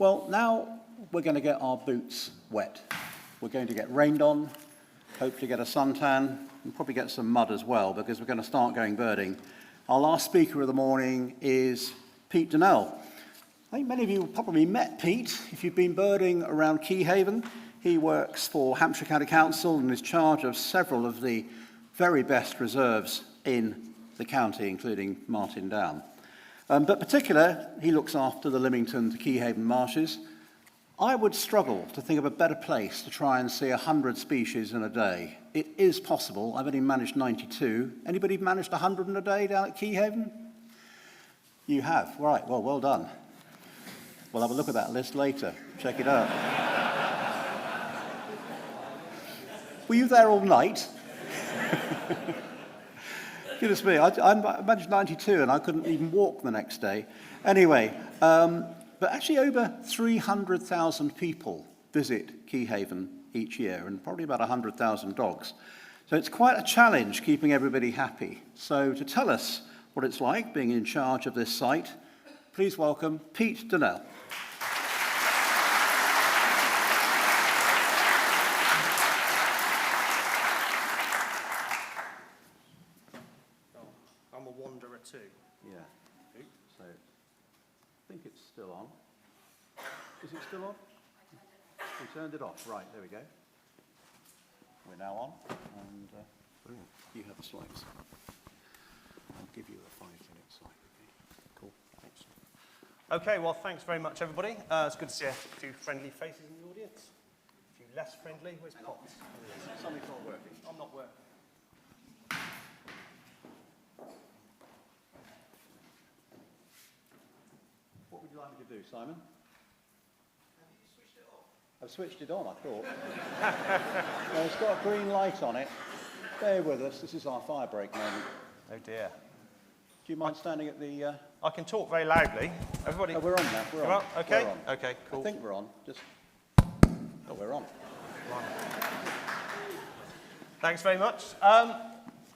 Well, now we're going to get our boots wet. We're going to get rained on, hopefully get a suntan, and probably get some mud as well, because we're going to start going birding. Our last speaker of the morning is Pete Durnell. I think many of you have probably met Pete if you've been birding around Keyhaven. He works for Hampshire County Council and is in charge of several of the very best reserves in the county, including Martin Down. But particular, he looks after the Lymington-Keyhaven Marshes. I would struggle to think of a better place to try and see 100 species in a day. It is possible. I've only managed 92. Anybody managed 100 in a day down at Keyhaven? You have. Right, well, well done. We'll have a look at that list later. Check it out. Were you there all night? Goodness me, I managed 92 and I couldn't even walk the next day. Anyway, but actually over 300,000 people visit Keyhaven each year and probably about 100,000 dogs. So it's quite a challenge keeping everybody happy. So to tell us what it's like being in charge of this site, please welcome Pete Durnell. Too. Yeah. So I think it's still on. Is it still on? We turned it off. Right, there we go. We're now on. And brilliant. You have the slides. I'll give you a 5-minute slide. Okay. Cool. Thanks. Okay, well, thanks very much, everybody. It's good to see a few friendly faces in the audience. A few less friendly. Where's Potts? Something's not working. I'm not working. What would you like me to do, Simon? Have you switched it off? I've switched it on, I thought. No, it's got a green light on it. Bear with us, this is our fire break moment. Oh dear. Do you mind standing at the... I can talk very loudly. Everybody... Oh, we're on now, we're on. Okay, we're on. okay, cool. I think we're on, just... Oh, we're on. Thanks very much.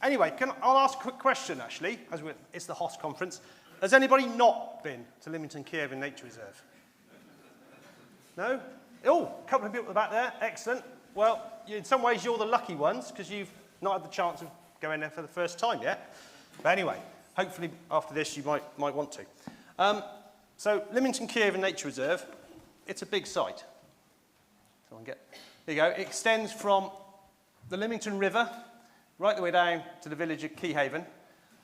Anyway, I'll ask a quick question, actually, as it's the HOS conference. Has anybody not been to Lymington-Keyhaven Nature Reserve? No? Oh, a couple of people at the back there. Excellent. Well, in some ways, you're the lucky ones because you've not had the chance of going there for the first time yet. But anyway, hopefully after this, you might want to. So Lymington-Keyhaven Nature Reserve, it's a big site. There you go. It extends from the Lymington River right the way down to the village of Keyhaven.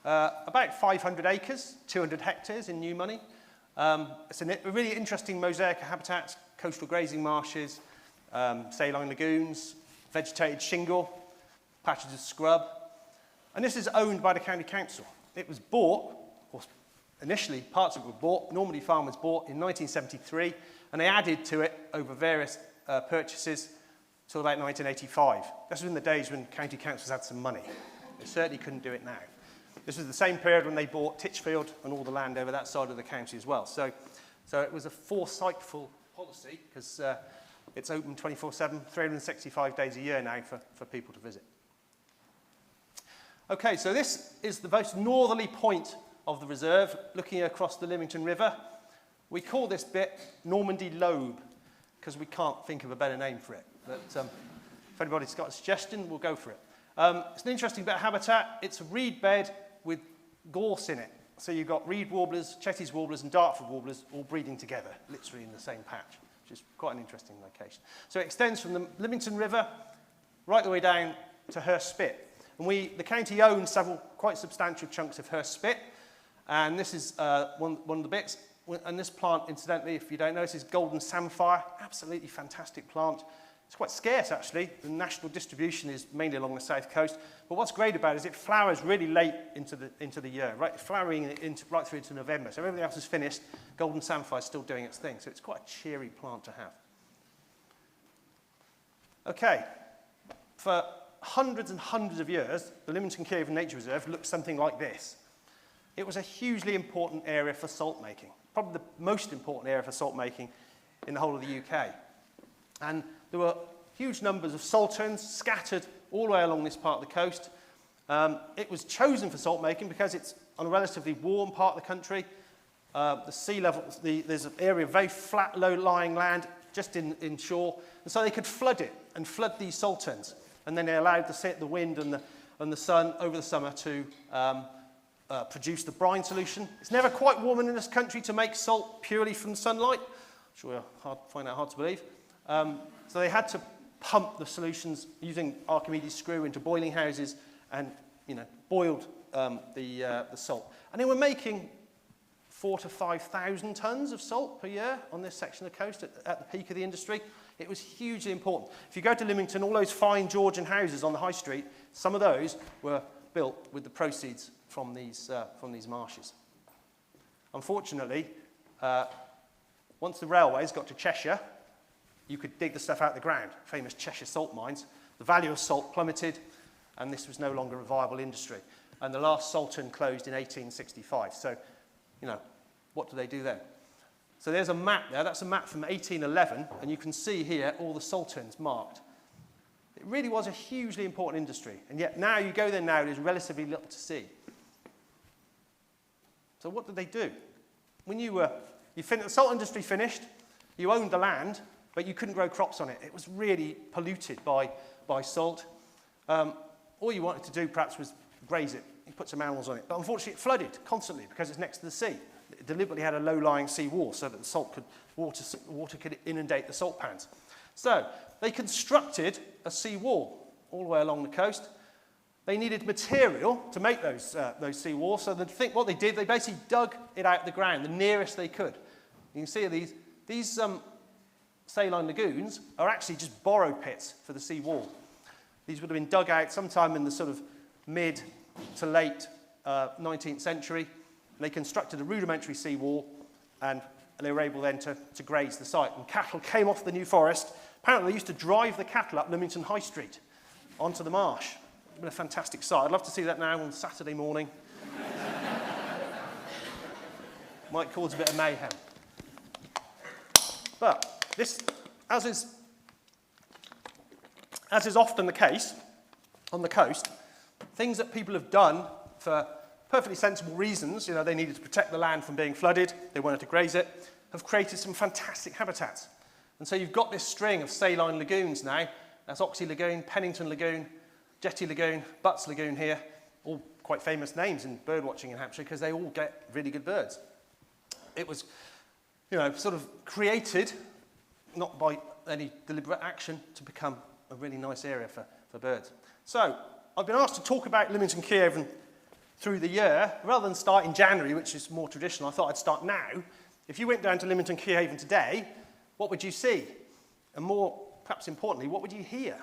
About 500 acres, 200 hectares in new money. It's a really interesting mosaic of habitats, coastal grazing marshes, saline lagoons, vegetated shingle, patches of scrub. And this is owned by the county council. It was bought, or initially parts of it were bought, Normandy Farm was bought in 1973, and they added to it over various purchases till about 1985. This was in the days when county councils had some money. They certainly couldn't do it now. This was the same period when they bought Titchfield and all the land over that side of the county as well. So it was a foresightful policy because it's open 24/7, 365 days a year now for people to visit. Okay, so this is the most northerly point of the reserve, looking across the Lymington River. We call this bit Normandy Lagoon because we can't think of a better name for it. But if anybody's got a suggestion, we'll go for it. It's an interesting bit of habitat. It's a reed bed with gorse in it. So you've got reed warblers, Chetty's warblers and Dartford warblers all breeding together, literally in the same patch, which is quite an interesting location. So it extends from the Lymington River right the way down to Hurst Spit. And the county owns several quite substantial chunks of Hurst Spit. And this is one of the bits. And this plant, incidentally, if you don't know, this is golden samphire, absolutely fantastic plant. It's quite scarce, actually. The national distribution is mainly along the south coast. But what's great about it is it flowers really late into the year, right? Flowering right through to November. So everything else is finished. Golden samphire is still doing its thing. So it's quite a cheery plant to have. Okay. For hundreds and hundreds of years, the Lymington-Keyhaven Nature Reserve looked something like this. It was a hugely important area for salt making. Probably the most important area for salt making in the whole of the UK. And there were huge numbers of salterns scattered all the way along this part of the coast. It was chosen for salt making because it's on a relatively warm part of the country. the sea level, there's an area of very flat, low-lying land just in shore, and so they could flood it and flood these salterns, and then they allowed the wind and the sun over the summer to produce the brine solution. It's never quite warm enough in this country to make salt purely from sunlight. I'm sure you'll find that hard to believe. So they had to pump the solutions using Archimedes' screw into boiling houses and, boiled the salt. And they were making 4,000 to 5,000 tons of salt per year on this section of coast at the peak of the industry. It was hugely important. If you go to Lymington, all those fine Georgian houses on the high street, some of those were built with the proceeds from these marshes. Unfortunately, once the railways got to Cheshire, you could dig the stuff out of the ground, famous Cheshire salt mines. The value of salt plummeted, and this was no longer a viable industry. And the last saltern closed in 1865. So, what do they do then? So there's a map there. That's a map from 1811, and you can see here all the salterns marked. It really was a hugely important industry, and yet now you go there now, there's relatively little to see. So what did they do? When the salt industry finished, you owned the land, but you couldn't grow crops on it. It was really polluted by salt. All you wanted to do perhaps was graze it. You put some animals on it. But unfortunately, it flooded constantly because it's next to the sea. It deliberately had a low-lying sea wall so that the water could inundate the salt pans. So they constructed a sea wall all the way along the coast. They needed material to make those sea walls. So what they did, they basically dug it out of the ground, the nearest they could. You can see these saline lagoons are actually just borrow pits for the sea wall. These would have been dug out sometime in the sort of mid to late 19th century. They constructed a rudimentary sea wall, and they were able then to graze the site. And cattle came off the New Forest. Apparently, they used to drive the cattle up Lymington High Street onto the marsh. It's been a fantastic sight. I'd love to see that now on Saturday morning. Might cause a bit of mayhem. But this, as is often the case on the coast, things that people have done for perfectly sensible reasons, they needed to protect the land from being flooded, they wanted to graze it, have created some fantastic habitats. And so you've got this string of saline lagoons now. That's Oxley Lagoon, Pennington Lagoon, Jetty Lagoon, Butts Lagoon here, all quite famous names in bird watching in Hampshire because they all get really good birds. It was, sort of created, not by any deliberate action, to become a really nice area for birds. So I've been asked to talk about Lymington-Keyhaven through the year, rather than start in January, which is more traditional. I thought I'd start now. If you went down to Lymington-Keyhaven today, what would you see? And more, perhaps importantly, what would you hear?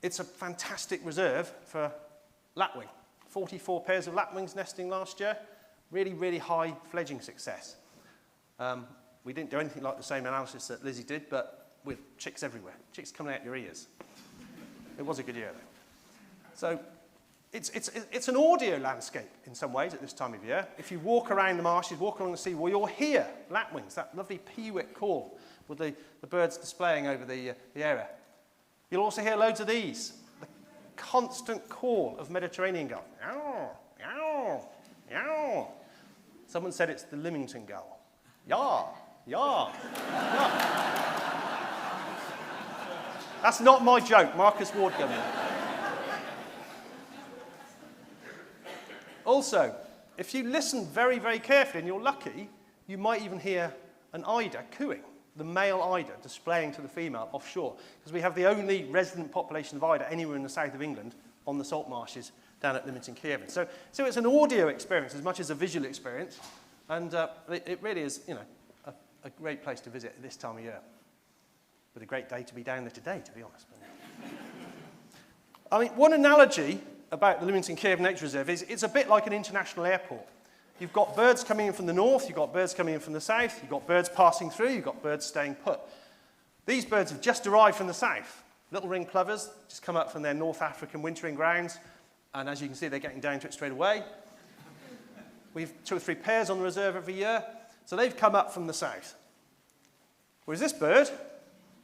It's a fantastic reserve for lapwing. 44 pairs of lapwings nesting last year. Really, really high fledging success. We didn't do anything like the same analysis that Lizzie did, but with chicks everywhere. Chicks coming out your ears. It was a good year, though. So it's an audio landscape in some ways at this time of year. If you walk around the marshes, walk along the seawall, you'll hear lapwings, that lovely peewit call with the birds displaying over the area. You'll also hear loads of these, the constant call of Mediterranean gull. Yow, yow, yow. Someone said it's the Lymington gull. Yah, yah, yah. That's not my joke, Marcus Ward Governor. Also, if you listen very, very carefully and you're lucky, you might even hear an eider cooing, the male eider displaying to the female offshore, because we have the only resident population of eider anywhere in the south of England on the salt marshes down at Lymington-Keyhaven. So it's an audio experience as much as a visual experience, and it really is, a great place to visit at this time of year. But a great day to be down there today, to be honest. I mean, one analogy about the Lymington-Keyhaven Nature Reserve is it's a bit like an international airport. You've got birds coming in from the north, you've got birds coming in from the south, you've got birds passing through, you've got birds staying put. These birds have just arrived from the south. Little ring plovers just come up from their North African wintering grounds, and as you can see, they're getting down to it straight away. We've 2 or 3 pairs on the reserve every year, so they've come up from the south. Whereas this bird,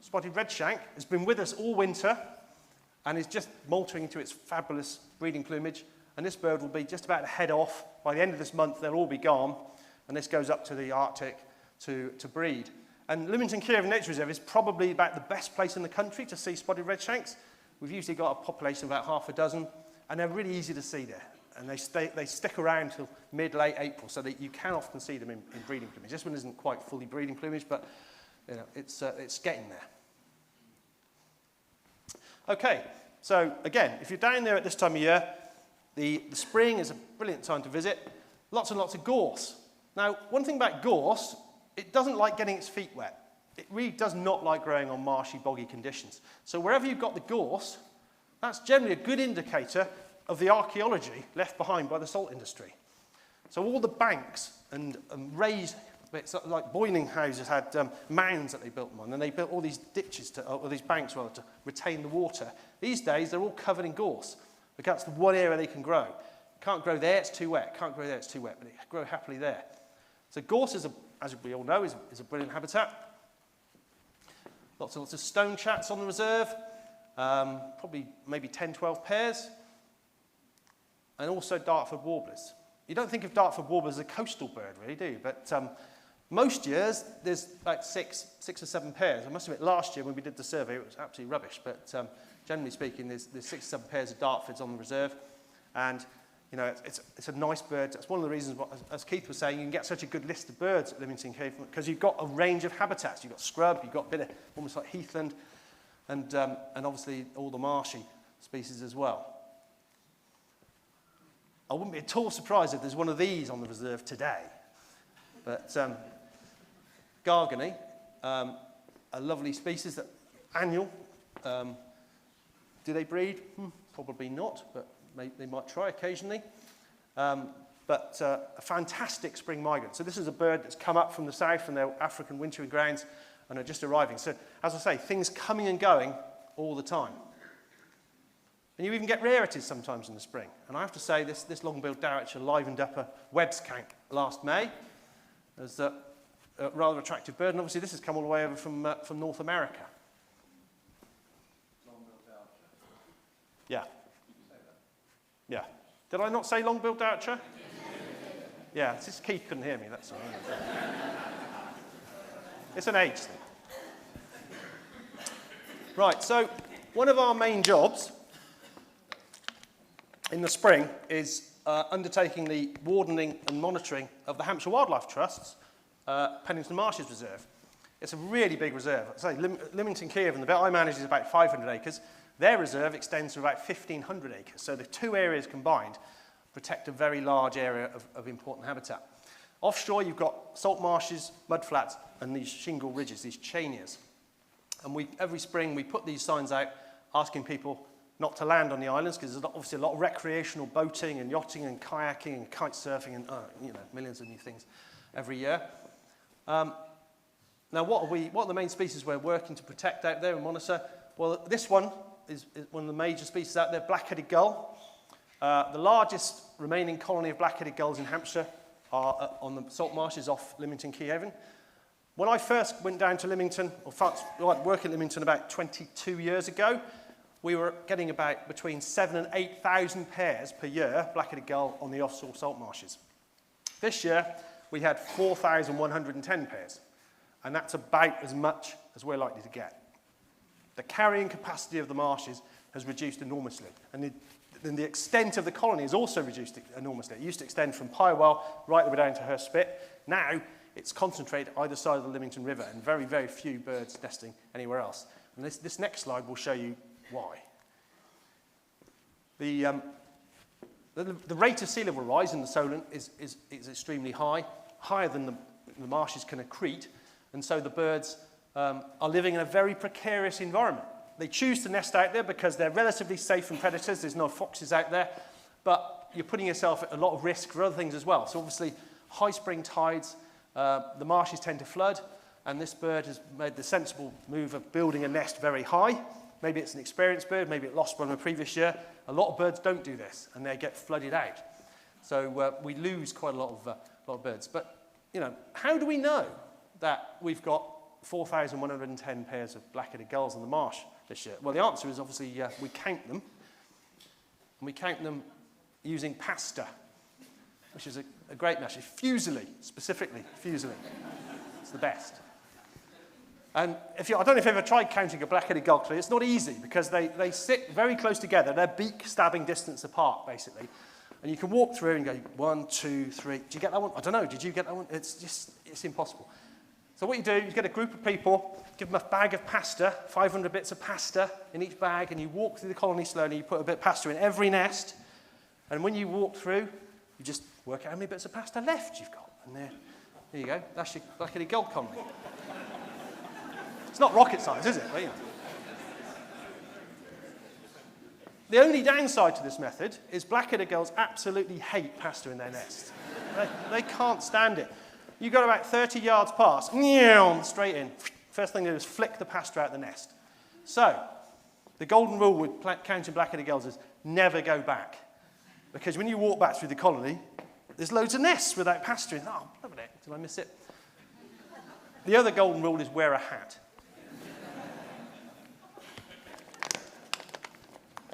spotted redshank, has been with us all winter and is just moulting into its fabulous breeding plumage and this bird will be just about to head off. By the end of this month, they'll all be gone, and this goes up to the Arctic to breed. And Lymington-Keyhaven Nature Reserve is probably about the best place in the country to see spotted redshanks. We've usually got a population of about half a dozen, and they're really easy to see there. And they stick around till mid-late April, so that you can often see them in breeding plumage. This one isn't quite fully breeding plumage, but you know, it's getting there. Okay, so again, if you're down there at this time of year, the spring is a brilliant time to visit. Lots and lots of gorse. Now, one thing about gorse, it doesn't like getting its feet wet. It really does not like growing on marshy, boggy conditions. So wherever you've got the gorse, that's generally a good indicator of the archaeology left behind by the salt industry. So all the banks and raised bits, like boiling houses had mounds that they built them on, and they built all these ditches, or these banks rather, to retain the water. These days, they're all covered in gorse, because that's the one area they can grow. Can't grow there, it's too wet. Can't grow there, it's too wet, but they grow happily there. So gorse, as we all know, is a brilliant habitat. Lots and lots of stone chats on the reserve, probably maybe 10, 12 pairs, and also Dartford warblers. You don't think of Dartford warblers as a coastal bird, really, do you? But most years, there's about six or seven pairs. I must admit, last year when we did the survey, it was absolutely rubbish, but generally speaking, there's 6 or 7 pairs of Dartfords on the reserve, and you know, it's a nice bird. That's one of the reasons, as Keith was saying, you can get such a good list of birds at Lymington-Keyhaven, because you've got a range of habitats. You've got scrub, you've got a bit of almost like heathland, and obviously all the marshy species as well. I wouldn't be at all surprised if there's one of these on the reserve today. But Gargany, a lovely species, that annual. Do they breed? Probably not, but they might try occasionally. But a fantastic spring migrant. So this is a bird that's come up from the south from their African wintering grounds and are just arriving. So as I say, things coming and going all the time. And you even get rarities sometimes in the spring. And I have to say, this long-billed dowitcher livened up a Webb's count last May as a rather attractive bird. And obviously this has come all the way over from North America. Long-billed dowitcher. Yeah. Did you say that? Yeah. Did I not say long-billed dowitcher? Yeah, it's just Keith couldn't hear me, that's all. It's an age thing. Right, so one of our main jobs in the spring is undertaking the wardening and monitoring of the Hampshire Wildlife Trust's Pennington Marshes Reserve. It's a really big reserve. Say, Lymington-Keyhaven, the bit I manage, is about 500 acres. Their reserve extends to about 1,500 acres. So the two areas combined protect a very large area of important habitat. Offshore, you've got salt marshes, mudflats, and these shingle ridges, these chanias. And every spring, we put these signs out asking people not to land on the islands, because there's obviously a lot of recreational boating and yachting and kayaking and kite surfing and millions of new things every year. Now, what are the main species we're working to protect out there and monitor? Well, this one is one of the major species out there, black-headed gull. The largest remaining colony of black-headed gulls in Hampshire are on the salt marshes off Lymington-Keyhaven. When I first went down to Lymington, or work at Lymington about 22 years ago, we were getting about between 7,000 and 8,000 pairs per year, black-headed gull, on the offshore salt marshes. This year, we had 4,110 pairs, and that's about as much as we're likely to get. The carrying capacity of the marshes has reduced enormously, and the extent of the colony has also reduced enormously. It used to extend from Pywell right the way down to Hurst Spit. Now, it's concentrated either side of the Lymington River, and very, very few birds nesting anywhere else. And this next slide will show you why. The rate of sea level rise in the Solent is extremely high, higher than the marshes can accrete, and so the birds are living in a very precarious environment. They choose to nest out there because they're relatively safe from predators. There's no foxes out there, but you're putting yourself at a lot of risk for other things as well. So obviously, high spring tides, the marshes tend to flood, and this bird has made the sensible move of building a nest very high. Maybe it's an experienced bird, maybe it lost one the previous year. A lot of birds don't do this, and they get flooded out. So we lose quite a lot of birds. But, you know, how do we know that we've got 4,110 pairs of black-headed gulls in the marsh this year? Well, the answer is obviously we count them. And we count them using pasta, which is a great mesh. Fusili, specifically, fusili. It's the best. And I don't know if you've ever tried counting a black-headed gull colony. It's not easy because they sit very close together. They're beak stabbing distance apart, basically. And you can walk through and go, 1, 2, 3. Did you get that one? I don't know. Did you get that one? It's impossible. So what you do, you get a group of people, give them a bag of pasta, 500 bits of pasta in each bag, and you walk through the colony slowly. You put a bit of pasta in every nest. And when you walk through, you just work out how many bits of pasta left you've got. And there you go. That's your black-headed gull colony. It's not rocket science, is it? Well, you know. The only downside to this method is black-headed gulls absolutely hate pasta in their nests. They can't stand it. You go about 30 yards past, straight in. First thing they do is flick the pasta out the nest. So, the golden rule with counting black-headed gulls is never go back. Because when you walk back through the colony, there's loads of nests without pasta in. Oh, look at it. Did I miss it? The other golden rule is wear a hat.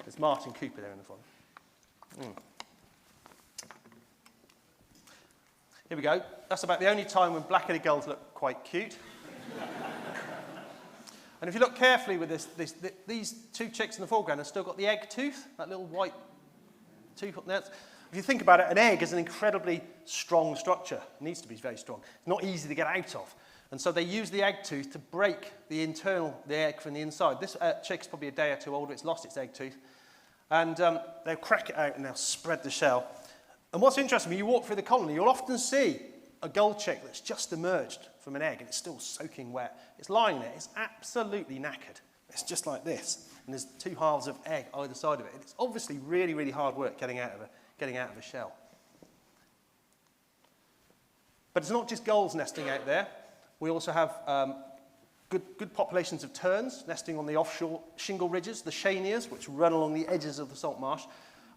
There's Martin Cooper there in the front. Here we go. That's about the only time when black-headed gulls look quite cute. And if you look carefully with these two chicks in the foreground have still got the egg tooth, that little white tooth up there. If you think about it, an egg is an incredibly strong structure. It needs to be very strong. It's not easy to get out of. And so they use the egg tooth to break the egg from the inside. This chick's probably a day or two older. It's lost its egg tooth. And they'll crack it out and they'll spread the shell. And what's interesting, when you walk through the colony, you'll often see a gull chick that's just emerged from an egg and it's still soaking wet. It's lying there. It's absolutely knackered. It's just like this. And there's two halves of egg either side of it. It's obviously really, really hard work getting out of a shell. But it's not just gulls nesting out there. We also have good populations of terns nesting on the offshore shingle ridges, the chanias, which run along the edges of the salt marsh.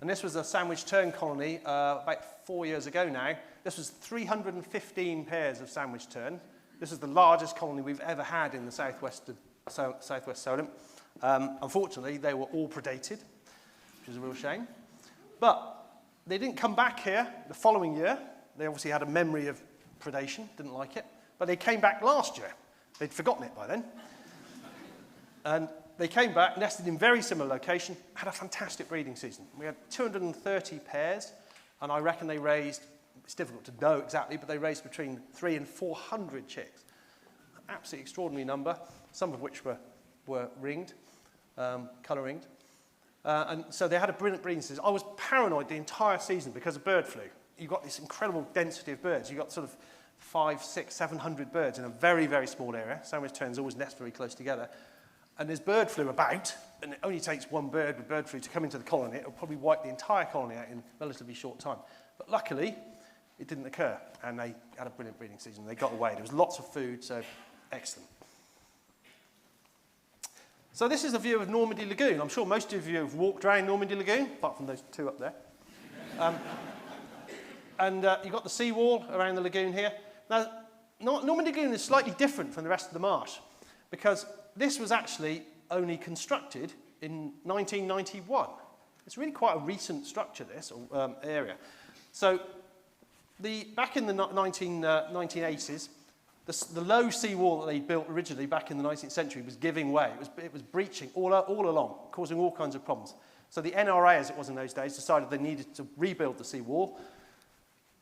And this was a sandwich tern colony about 4 years ago now. This was 315 pairs of sandwich tern. This is the largest colony we've ever had in the southwest Solent. Unfortunately, they were all predated, which is a real shame. But they didn't come back here the following year. They obviously had a memory of predation, didn't like it. But they came back last year. They'd forgotten it by then. And they came back, nested in very similar location, had a fantastic breeding season. We had 230 pairs, and I reckon they raised, it's difficult to know exactly, but they raised between 300 and 400 chicks. An absolutely extraordinary number, some of which were ringed, colour ringed. And so they had a brilliant breeding season. I was paranoid the entire season because of bird flu. You've got this incredible density of birds. You've got sort of 500, 600, 700 birds in a very, very small area. Sandwich terns always nest very close together. And there's bird flu about, and it only takes one bird with bird flu to come into the colony. It'll probably wipe the entire colony out in a relatively short time. But luckily, it didn't occur, and they had a brilliant breeding season. They got away. There was lots of food, so excellent. So this is a view of Normandy Lagoon. I'm sure most of you have walked around Normandy Lagoon, apart from those two up there. You've got the seawall around the lagoon here. Now, Normandy Lagoon is slightly different from the rest of the marsh, because this was actually only constructed in 1991. It's really quite a recent structure, this area. So back in the 1980s, the low seawall that they built originally back in the 19th century was giving way. It was breaching all along, causing all kinds of problems. So the NRA, as it was in those days, decided they needed to rebuild the seawall,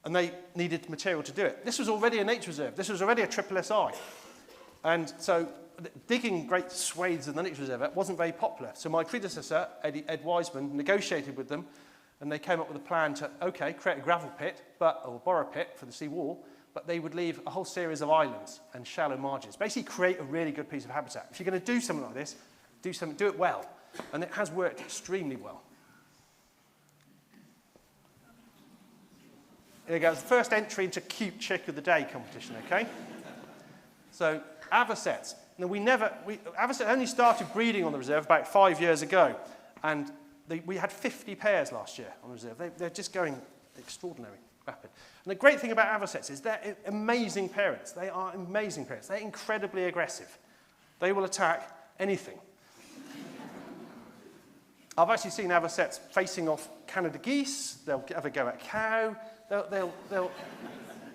and they needed material to do it. This was already a nature reserve. This was already a SSSI. And so digging great swathes in the nature reserve wasn't very popular. So my predecessor, Ed Wiseman, negotiated with them, and they came up with a plan to, okay, create a gravel pit, or borrow pit for the seawall, but they would leave a whole series of islands and shallow margins. Basically create a really good piece of habitat. If you're going to do something like this, do it well. And it has worked extremely well. Here goes, the first entry into Cute Chick of the Day competition, okay? So, avocets. Now, avocet only started breeding on the reserve about 5 years ago, and we had 50 pairs last year on the reserve. They're just going extraordinary, rapid. And the great thing about avocets is they're amazing parents. They are amazing parents. They're incredibly aggressive. They will attack anything. I've actually seen avocets facing off Canada geese. They'll have a go at a cow.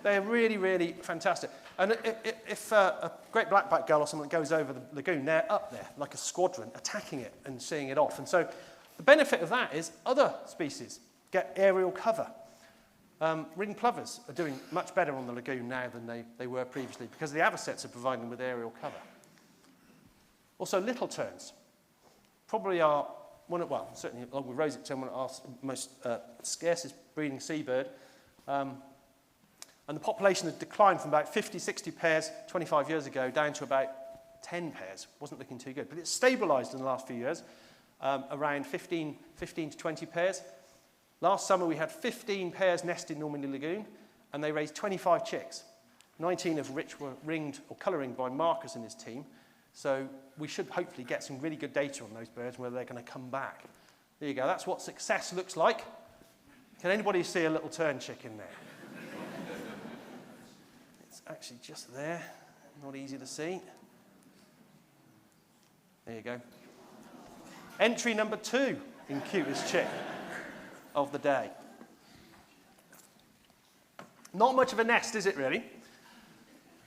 They're really, really fantastic. And if a great blackback gull or something goes over the lagoon, they're up there like a squadron, attacking it and seeing it off. And so the benefit of that is other species get aerial cover. Ring plovers are doing much better on the lagoon now than they were previously because the avocets are providing them with aerial cover. Also, little terns probably are certainly along with roseate tern, one of our most scarcest breeding seabird. And the population had declined from about 50, 60 pairs 25 years ago down to about 10 pairs. Wasn't looking too good. But it's stabilised in the last few years, around 15 to 20 pairs. Last summer, we had 15 pairs nested in Normandy Lagoon, and they raised 25 chicks, 19 of which were ringed or colour-ringed by Marcus and his team. So we should hopefully get some really good data on those birds, whether they're going to come back. There you go. That's what success looks like. Can anybody see a little tern chick in there? It's actually just there. Not easy to see. There you go. Entry number 2 in cutest chick of the day. Not much of a nest, is it really?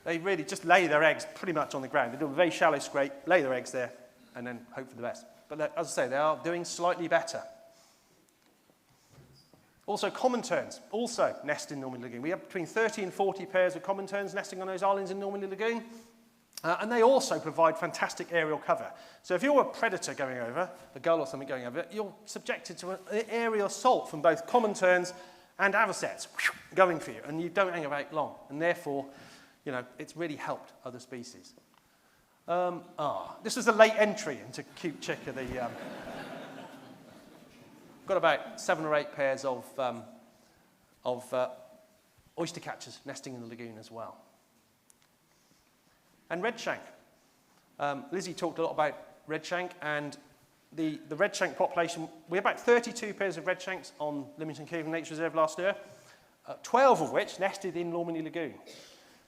They really just lay their eggs pretty much on the ground. They do a very shallow scrape, lay their eggs there, and then hope for the best. But as I say, they are doing slightly better. Also, common terns also nest in Normandy Lagoon. We have between 30 and 40 pairs of common terns nesting on those islands in Normandy Lagoon. And they also provide fantastic aerial cover. So if you're a predator going over, a gull or something going over, you're subjected to an aerial assault from both common terns and avocets going for you, and you don't hang about long. And therefore, you know, it's really helped other species. This was a late entry into cute chick of the... got about 7 or 8 pairs of oyster catchers nesting in the lagoon as well. And redshank. Lizzie talked a lot about redshank, and the redshank population, we had about 32 pairs of redshanks on Lymington-Keyhaven Nature Reserve last year, 12 of which nested in Normandy Lagoon.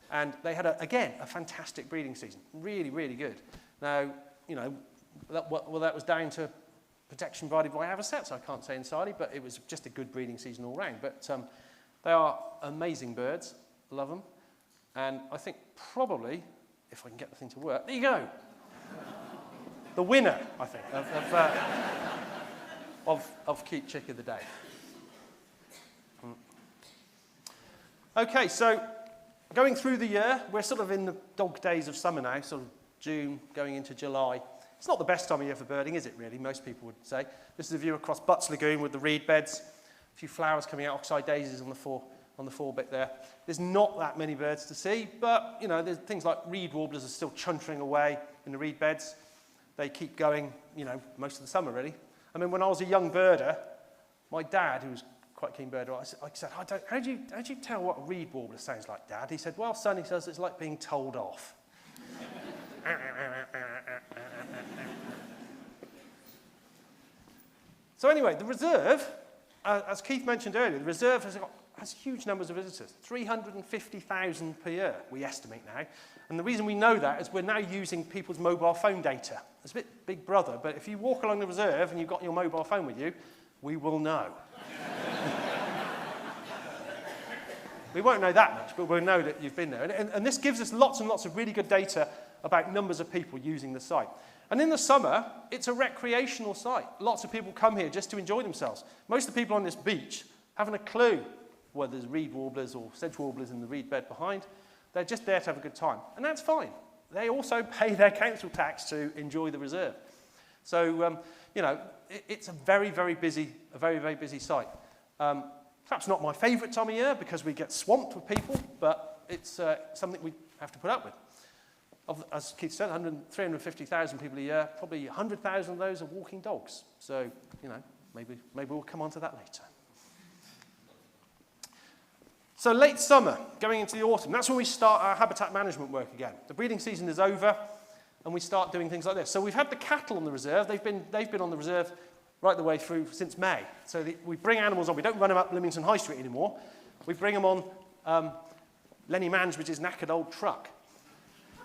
And they had, again, a fantastic breeding season. Really, really good. Now, you know, that was down to protection provided by avocets, I can't say entirely, but it was just a good breeding season all round. But they are amazing birds. Love them. And I think probably, if I can get the thing to work, there you go. The winner, I think, of Cute Chick of the Day. Okay, so going through the year, we're sort of in the dog days of summer now, sort of June going into July. It's not the best time of year for birding, is it really? Most people would say. This is a view across Butts Lagoon with the reed beds. A few flowers coming out, oxeye daisies on the forebit there. There's not that many birds to see, but, you know, there's things like reed warblers are still chuntering away in the reed beds. They keep going, you know, most of the summer, really. I mean, when I was a young birder, my dad, who was quite a keen birder, I said, how do you tell what a reed warbler sounds like, Dad? He said, well, son, he says, it's like being told off. So anyway, the reserve, as Keith mentioned earlier, the reserve has huge numbers of visitors, 350,000 per year, we estimate now. And the reason we know that is we're now using people's mobile phone data. It's a bit Big Brother, but if you walk along the reserve and you've got your mobile phone with you, we will know. We won't know that much, but we'll know that you've been there. And this gives us lots and lots of really good data about numbers of people using the site. And in the summer, it's a recreational site. Lots of people come here just to enjoy themselves. Most of the people on this beach haven't a clue whether there's reed warblers or sedge warblers in the reed bed behind. They're just there to have a good time. And that's fine. They also pay their council tax to enjoy the reserve. So, you know, it's a very, very busy site. Perhaps not my favourite time of year because we get swamped with people, but it's something we have to put up with. As Keith said, 350,000 people a year, probably 100,000 of those are walking dogs. So, you know, maybe we'll come on to that later. So late summer, going into the autumn, that's when we start our habitat management work again. The breeding season is over, and we start doing things like this. So we've had the cattle on the reserve. They've been on the reserve right the way through since May. So we bring animals on. We don't run them up Lymington High Street anymore. We bring them on Lenny Mansbridge's knackered old truck.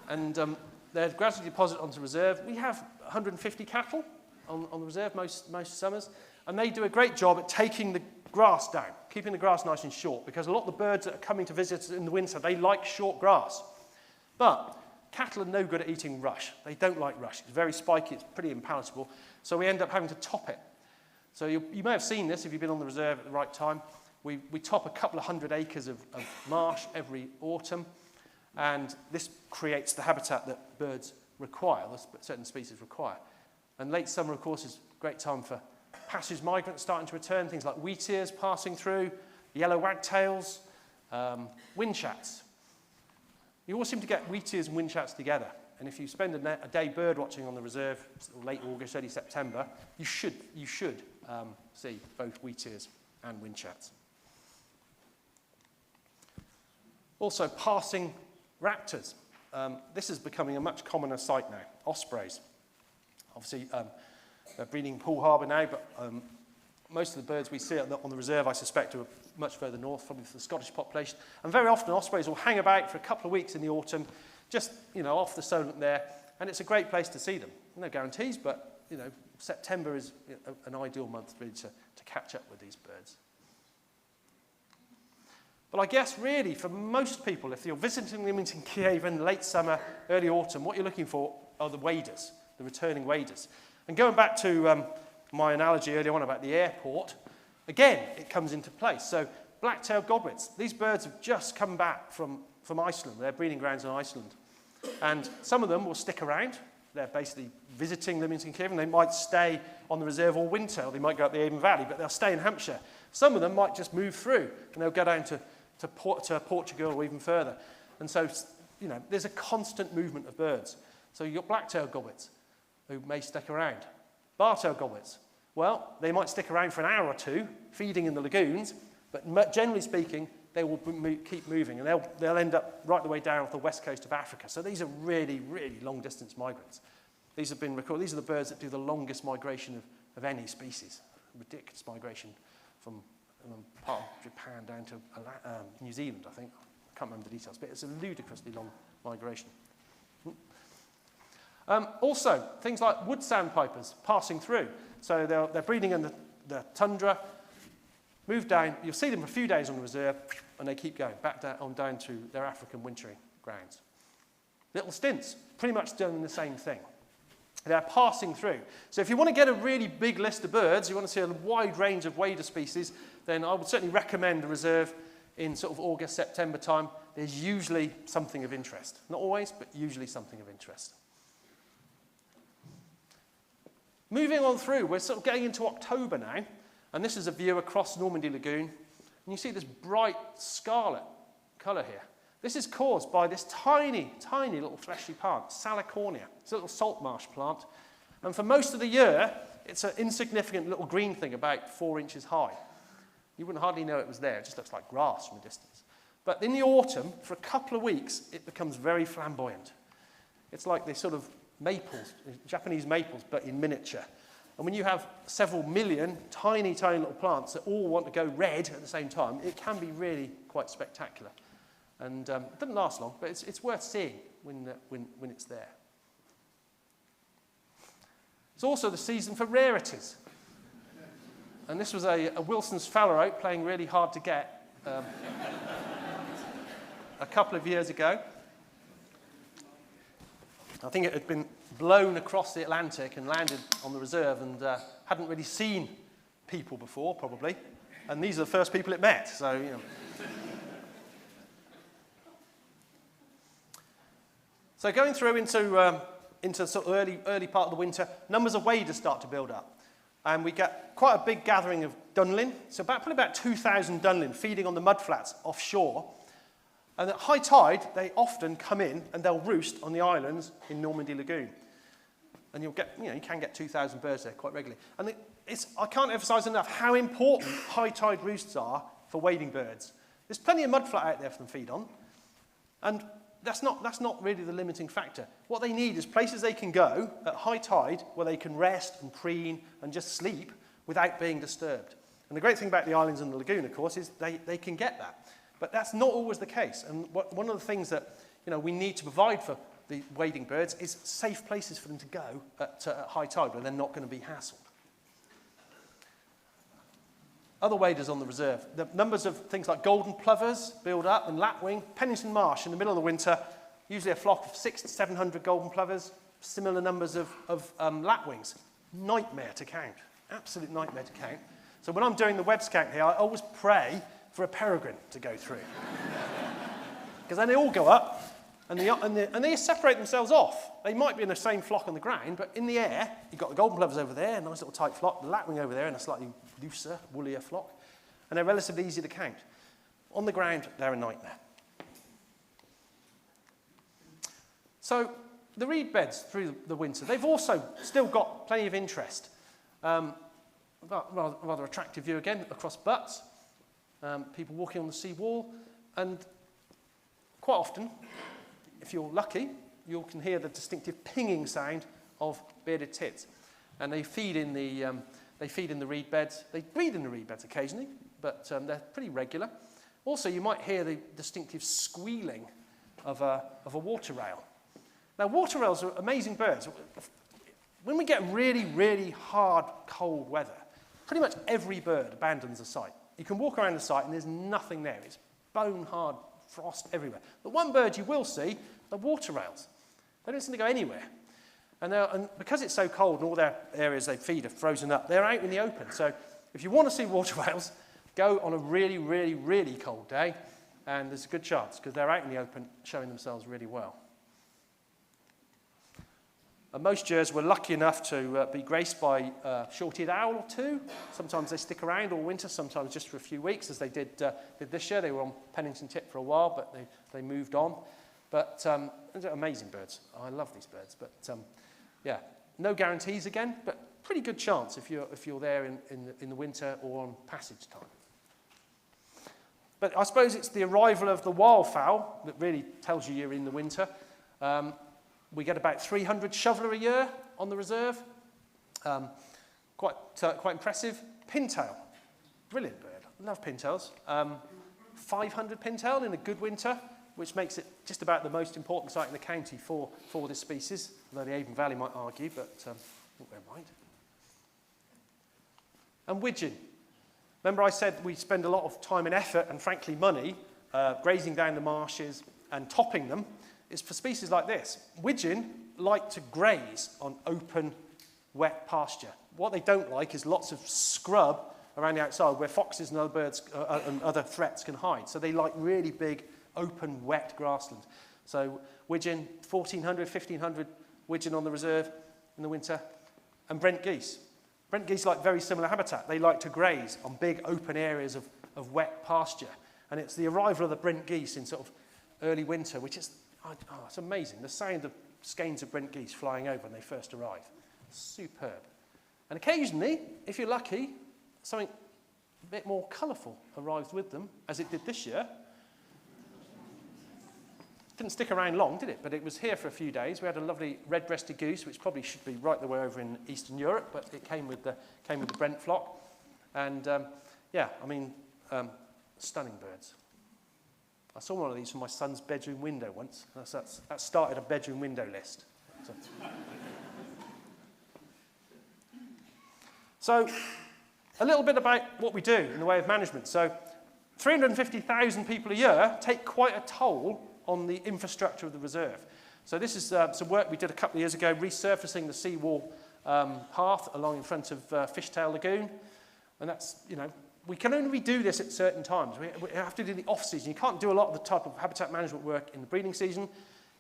And they're gradually deposited onto reserve. We have 150 cattle. on the reserve most summers, and they do a great job at taking the grass down, keeping the grass nice and short, because a lot of the birds that are coming to visit us in the winter, they like short grass. But cattle are no good at eating rush. They don't like rush. It's very spiky, it's pretty impalatable, so we end up having to top it. So you may have seen this if you've been on the reserve at the right time. We top a couple of 100 acres of marsh every autumn, and this creates the habitat that birds require, that certain species require. And late summer, of course, is a great time for passage migrants starting to return, things like wheatears passing through, yellow wagtails, windchats. You always seem to get wheatears and windchats together. And if you spend a day bird watching on the reserve, late August, early September, you should see both wheatears and windchats. Also, passing raptors. This is becoming a much commoner sight now. Ospreys. Obviously, they're breeding in Poole Harbour now, but most of the birds we see on the reserve, I suspect, are much further north, probably for the Scottish population. And very often, ospreys will hang about for a couple of weeks in the autumn, just, off the Solent there, and it's a great place to see them. No guarantees, but, September is an ideal month really to catch up with these birds. But I guess really for most people, if you're visiting Lymington-Keyhaven late summer, early autumn, what you're looking for are the waders, the returning waders. And going back to my analogy earlier on about the airport, again, it comes into place. So black-tailed godwits, these birds have just come back from Iceland, their breeding grounds in Iceland. And some of them will stick around. They're basically visiting Lymington-Keyhaven. They might stay on the reserve all winter, or they might go up the Avon Valley, but they'll stay in Hampshire. Some of them might just move through, and they'll go down to Portugal or even further. And so, there's a constant movement of birds. So you've got black-tailed godwits who may stick around. Bar-tailed godwits, well, they might stick around for an hour or two, feeding in the lagoons, but generally speaking, they will keep moving, and they'll end up right the way down off the west coast of Africa. So these are really, really long-distance migrants. These have been recorded. These are the birds that do the longest migration of any species. Ridiculous migration from part of Japan down to New Zealand, I think. I can't remember the details, but it's a ludicrously long migration. Also, things like wood sandpipers passing through. So they're breeding in the tundra, move down. You'll see them for a few days on the reserve, and they keep going back down to their African wintering grounds. Little stints, pretty much doing the same thing. They're passing through. So if you want to get a really big list of birds, you want to see a wide range of wader species, then I would certainly recommend the reserve in sort of August, September time. There's usually something of interest. Not always, but usually something of interest. Moving on through, we're sort of getting into October now, and this is a view across Normandy Lagoon, and you see this bright scarlet colour here. This is caused by this tiny, tiny little fleshy plant, Salicornia. It's a little salt marsh plant, and for most of the year, it's an insignificant little green thing about 4 inches high. You wouldn't hardly know it was there. It just looks like grass from a distance. But in the autumn, for a couple of weeks, it becomes very flamboyant. It's like the sort of maples, Japanese maples, but in miniature. And when you have several million tiny, tiny little plants that all want to go red at the same time, it can be really quite spectacular. And it doesn't last long, but it's worth seeing when it's there. It's also the season for rarities. And this was a Wilson's phalarope oak playing really hard to get a couple of years ago. I think it had been blown across the Atlantic and landed on the reserve and hadn't really seen people before, probably. And these are the first people it met, so, So going through into sort of early part of the winter, numbers of waders start to build up. And we get quite a big gathering of dunlin. So probably about 2,000 dunlin feeding on the mudflats offshore. And at high tide, they often come in and they'll roost on the islands in Normandy Lagoon. And you'll get, you can get 2,000 birds there quite regularly. And I can't emphasize enough how important high tide roosts are for wading birds. There's plenty of mudflat out there for them to feed on. And that's not really the limiting factor. What they need is places they can go at high tide where they can rest and preen and just sleep without being disturbed. And the great thing about the islands and the lagoon, of course, is they can get that. But that's not always the case. And one of the things that we need to provide for the wading birds, is safe places for them to go at high tide where they're not going to be hassled. Other waders on the reserve. The numbers of things like golden plovers build up, and lapwing. Pennington Marsh in the middle of the winter, usually a flock of 600 to 700 golden plovers, similar numbers of lapwings. Nightmare to count. Absolute nightmare to count. So when I'm doing the web scout here, I always pray for a peregrine to go through. Because then they all go up, and they separate themselves off. They might be in the same flock on the ground, but in the air, you've got the golden plovers over there, a nice little tight flock, the lapwing over there in a slightly looser, woollier flock, and they're relatively easy to count. On the ground, they're a nightmare. So the reed beds through the winter, they've also still got plenty of interest. Rather attractive view again across Butts, people walking on the sea wall, and quite often, if you're lucky, you can hear the distinctive pinging sound of bearded tits, and they feed in the reed beds. They breed in the reed beds occasionally, but they're pretty regular. Also, you might hear the distinctive squealing of a water rail. Now, water rails are amazing birds. When we get really, really hard, cold weather, pretty much every bird abandons the site. You can walk around the site and there's nothing there. It's bone hard, frost everywhere. The one bird you will see are water rails. They don't seem to go anywhere. And because it's so cold and all their areas they feed are frozen up, they're out in the open. So if you want to see water rails, go on a really, really, really cold day, and there's a good chance because they're out in the open showing themselves really well. Most years we're lucky enough to be graced by a short-eared owl or two. Sometimes they stick around all winter, sometimes just for a few weeks, as they did this year. They were on Pennington Tip for a while, but they moved on. But they're amazing birds. I love these birds. But yeah, no guarantees again, but pretty good chance if you're there in the winter or on passage time. But I suppose it's the arrival of the wildfowl that really tells you you're in the winter. We get about 300 shoveler a year on the reserve. Quite impressive. Pintail, brilliant bird. Love pintails. 500 pintail in a good winter, which makes it just about the most important site in the county for this species, although the Avon Valley might argue, but I think they're right. And widgeon. Remember I said we spend a lot of time and effort and, frankly, money grazing down the marshes and topping them. Is for species like this. Widgeon like to graze on open, wet pasture. What they don't like is lots of scrub around the outside where foxes and other birds and other threats can hide. So they like really big, open, wet grassland. So widgeon, 1,400, 1,500 widgeon on the reserve in the winter. And Brent geese. Brent geese like very similar habitat. They like to graze on big, open areas of wet pasture. And it's the arrival of the Brent geese in sort of early winter, which is it's amazing. The sound of skeins of Brent geese flying over when they first arrive. Superb. And occasionally, if you're lucky, something a bit more colourful arrives with them, as it did this year. Didn't stick around long, did it? But it was here for a few days. We had a lovely red-breasted goose, which probably should be right the way over in Eastern Europe, but it came with the Brent flock. And stunning birds. I saw one of these from my son's bedroom window once. That started a bedroom window list. So a little bit about what we do in the way of management. So 350,000 people a year take quite a toll on the infrastructure of the reserve. So this is some work we did a couple of years ago, resurfacing the seawall path along in front of Fishtail Lagoon. And that's, we can only do this at certain times. We have to do the off-season. You can't do a lot of the type of habitat management work in the breeding season.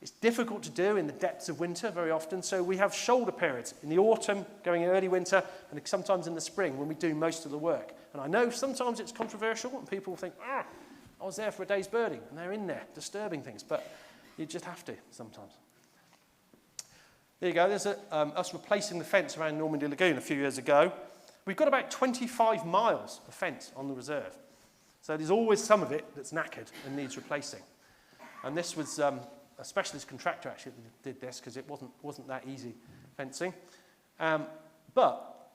It's difficult to do in the depths of winter very often, so we have shoulder periods in the autumn, going in early winter, and sometimes in the spring when we do most of the work. And I know sometimes it's controversial, and people think, I was there for a day's birding, and they're in there disturbing things, but you just have to sometimes. There you go. There's us replacing the fence around Normandy Lagoon a few years ago. We've got about 25 miles of fence on the reserve. So there's always some of it that's knackered and needs replacing. And this was a specialist contractor actually that did this because it wasn't that easy fencing. But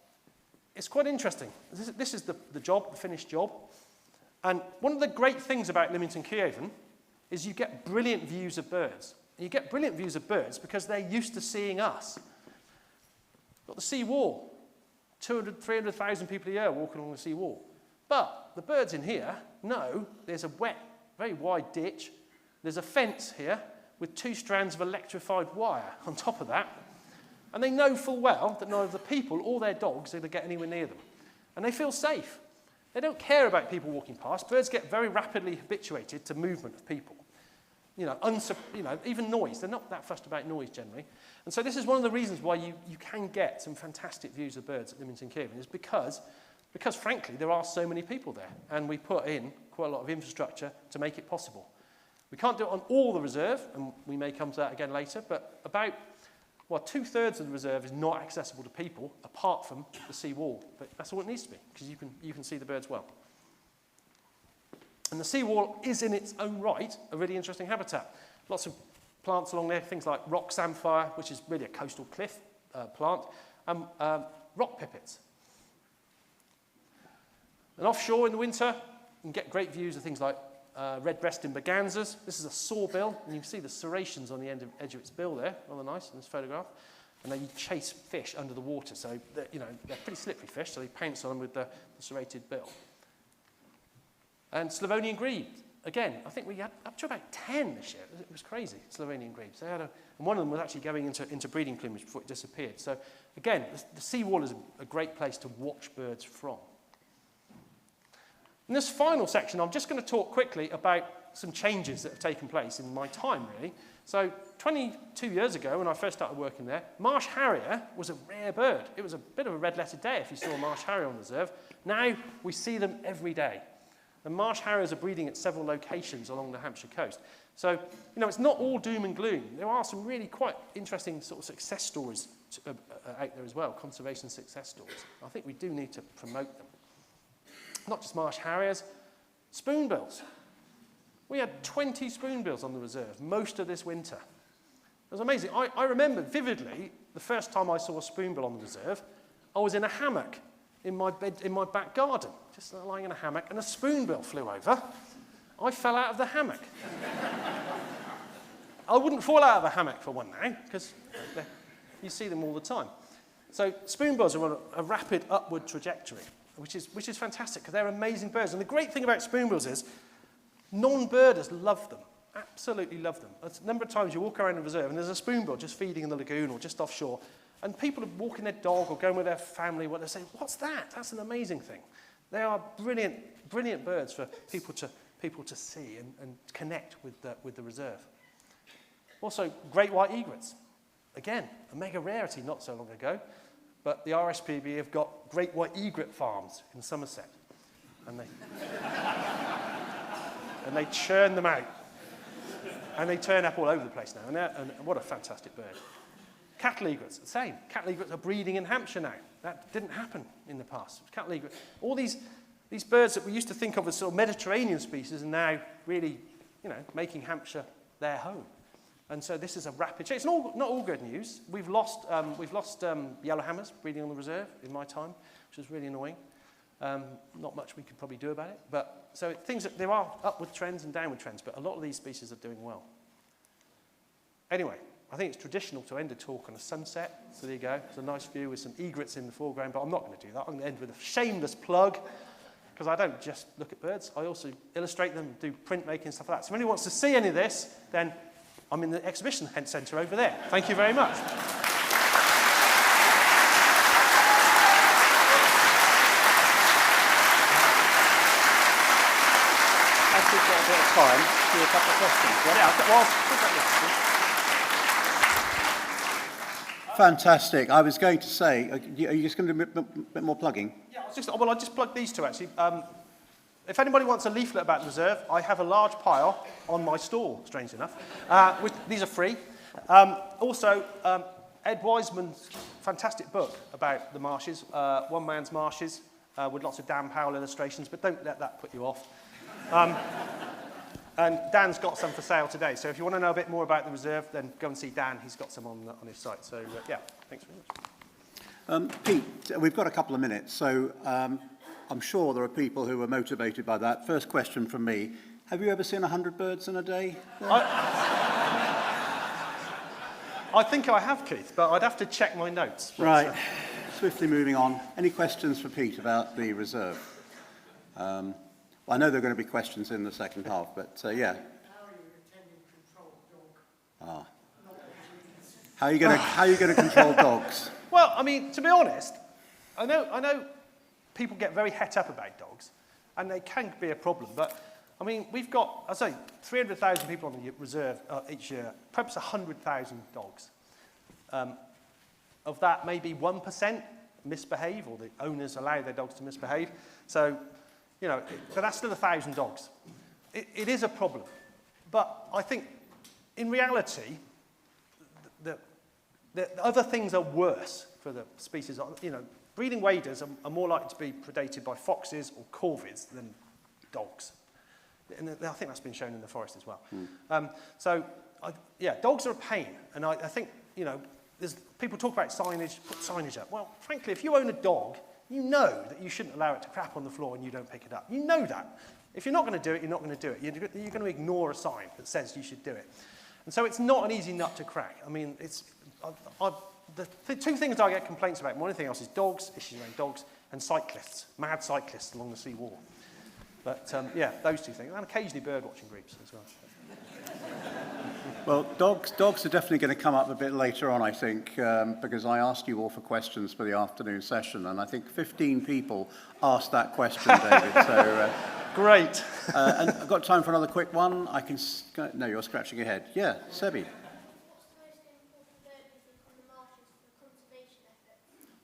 it's quite interesting. This is the job, the finished job. And one of the great things about Lymington-Keyhaven is you get brilliant views of birds. And you get brilliant views of birds because they're used to seeing us. Got the sea wall. 200, 300,000 people a year walking along the sea wall. But the birds in here know there's a wet, very wide ditch. There's a fence here with 2 strands of electrified wire on top of that. And they know full well that neither the people or their dogs are going to get anywhere near them. And they feel safe. They don't care about people walking past. Birds get very rapidly habituated to movement of people. Even noise. They're not that fussed about noise generally. And so this is one of the reasons why you can get some fantastic views of birds at Lymington-Keyhaven, is because frankly, there are so many people there. And we put in quite a lot of infrastructure to make it possible. We can't do it on all the reserve, and we may come to that again later, but about 2/3 of the reserve is not accessible to people, apart from the sea wall. But that's all it needs to be, because you can see the birds well. And the seawall is in its own right a really interesting habitat. Lots of plants along there, things like rock samphire, which is really a coastal cliff plant, and rock pipits. And offshore in the winter, you can get great views of things like red-breasted mergansers. This is a sawbill, and you can see the serrations on the edge of its bill there, rather nice in this photograph. And they chase fish under the water, so they're pretty slippery fish, so they pounce on them with the serrated bill. And Slavonian grebes. Again, I think we had up to about 10 this year. It was crazy, Slavonian grebes. And one of them was actually going into breeding plumage before it disappeared. So again, the seawall is a great place to watch birds from. In this final section, I'm just going to talk quickly about some changes that have taken place in my time, really. So 22 years ago, when I first started working there, marsh harrier was a rare bird. It was a bit of a red-letter day if you saw a marsh harrier on the reserve. Now we see them every day. And marsh harriers are breeding at several locations along the Hampshire coast. So, it's not all doom and gloom. There are some really quite interesting sort of success stories out there as well, conservation success stories. I think we do need to promote them. Not just marsh harriers, spoonbills. We had 20 spoonbills on the reserve most of this winter. It was amazing. I remember vividly the first time I saw a spoonbill on the reserve. I was in a hammock in my back garden, just lying in a hammock, and a spoonbill flew over. I fell out of the hammock. I wouldn't fall out of a hammock for one now, because you see them all the time. So spoonbills are on a rapid upward trajectory, which is fantastic, because they're amazing birds. And the great thing about spoonbills is non-birders love them, absolutely love them. There's a number of times you walk around the reserve and there's a spoonbill just feeding in the lagoon or just offshore, and people are walking their dog or going with their family, they say, what's that? That's an amazing thing. They are brilliant, brilliant birds for people to see and connect with the reserve. Also, great white egrets. Again, a mega rarity not so long ago, but the RSPB have got great white egret farms in Somerset, and they churn them out, and they turn up all over the place now, and what a fantastic bird. Cattle egrets, the same. Cattle egrets are breeding in Hampshire now. That didn't happen in the past. Cattle egrets, all these birds that we used to think of as sort of Mediterranean species are now really, making Hampshire their home. And so this is a rapid change. It's not all good news. We've lost yellowhammers breeding on the reserve in my time, which is really annoying. Not much we could probably do about it. But so there are upward trends and downward trends, but a lot of these species are doing well. Anyway, I think it's traditional to end a talk on a sunset. So there you go. It's a nice view with some egrets in the foreground, but I'm not going to do that. I'm going to end with a shameless plug, because I don't just look at birds. I also illustrate them, do printmaking and stuff like that. So if anyone wants to see any of this, then I'm in the exhibition centre over there. Thank you very much. As we've got a bit of time, do a couple of questions. Yeah, Fantastic. I was going to say, are you just going to do a bit more plugging? Yeah, I just plugged these two, actually. If anybody wants a leaflet about the reserve, I have a large pile on my stall, strangely enough. These are free. Also, Ed Wiseman's fantastic book about the marshes, One Man's Marshes, with lots of Dan Powell illustrations, but don't let that put you off. And Dan's got some for sale today, so if you want to know a bit more about the reserve, then go and see Dan. He's got some on his site. So, yeah, thanks very much. Pete, we've got a couple of minutes, so I'm sure there are people who are motivated by that. First question from me. Have you ever seen 100 birds in a day? I think I have, Keith, but I'd have to check my notes. Right, swiftly moving on. Any questions for Pete about the reserve? Well, I know there are going to be questions in the second half, but yeah. How are you intending to control dog? How are you going to control dogs? Well, I mean, to be honest, I know people get very het up about dogs, and they can be a problem, but I mean, we've got, I say, 300,000 people on the reserve each year, perhaps 100,000 dogs. Of that, maybe 1% misbehave, or the owners allow their dogs to misbehave. So, you know, but that's still 1,000 dogs. It is a problem. But I think, in reality, the other things are worse for the species. You know, breeding waders are more likely to be predated by foxes or corvids than dogs. And I think that's been shown in the forest as well. Yeah, dogs are a pain. And I think, you know, people talk about signage, put signage up. Well, frankly, if you own a dog, you know that you shouldn't allow it to crap on the floor and you don't pick it up. You know that. If you're not going to do it, you're not going to do it. You're going to ignore a sign that says you should do it. And so it's not an easy nut to crack. I mean, the two things I get complaints about, more than anything else, is dogs, issues around dogs, and cyclists, mad cyclists along the sea wall. But yeah, those two things, and occasionally bird watching groups as well. Well, dogs are definitely going to come up a bit later on, I think, because I asked you all for questions for the afternoon session, and I think 15 people asked that question, David. So great. And I've got time for another quick one. No, you're scratching your head. Yeah, Sebi.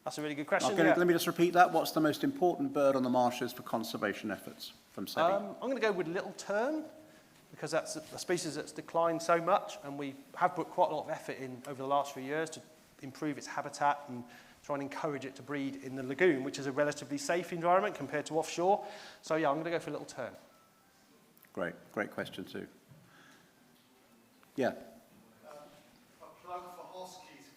That's a really good question. Let me just repeat that. What's the most important bird on the marshes for conservation efforts from Sebi? I'm going to go with little tern, because that's a species that's declined so much, and we have put quite a lot of effort in over the last few years to improve its habitat and try and encourage it to breed in the lagoon, which is a relatively safe environment compared to offshore. So yeah, I'm going to go for little tern. Great question too. Yeah. A plug for Huskies.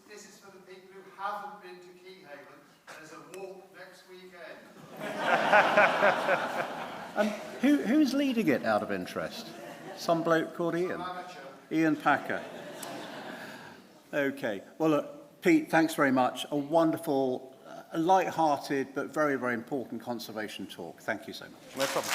This is for the people who haven't been to Keyhaven. There's a walk next weekend. Who's leading it out of interest? Some bloke called Ian? Ian Packer. Okay. Well, look, Pete, thanks very much. A wonderful, light-hearted, but very, very important conservation talk. Thank you so much. No problem.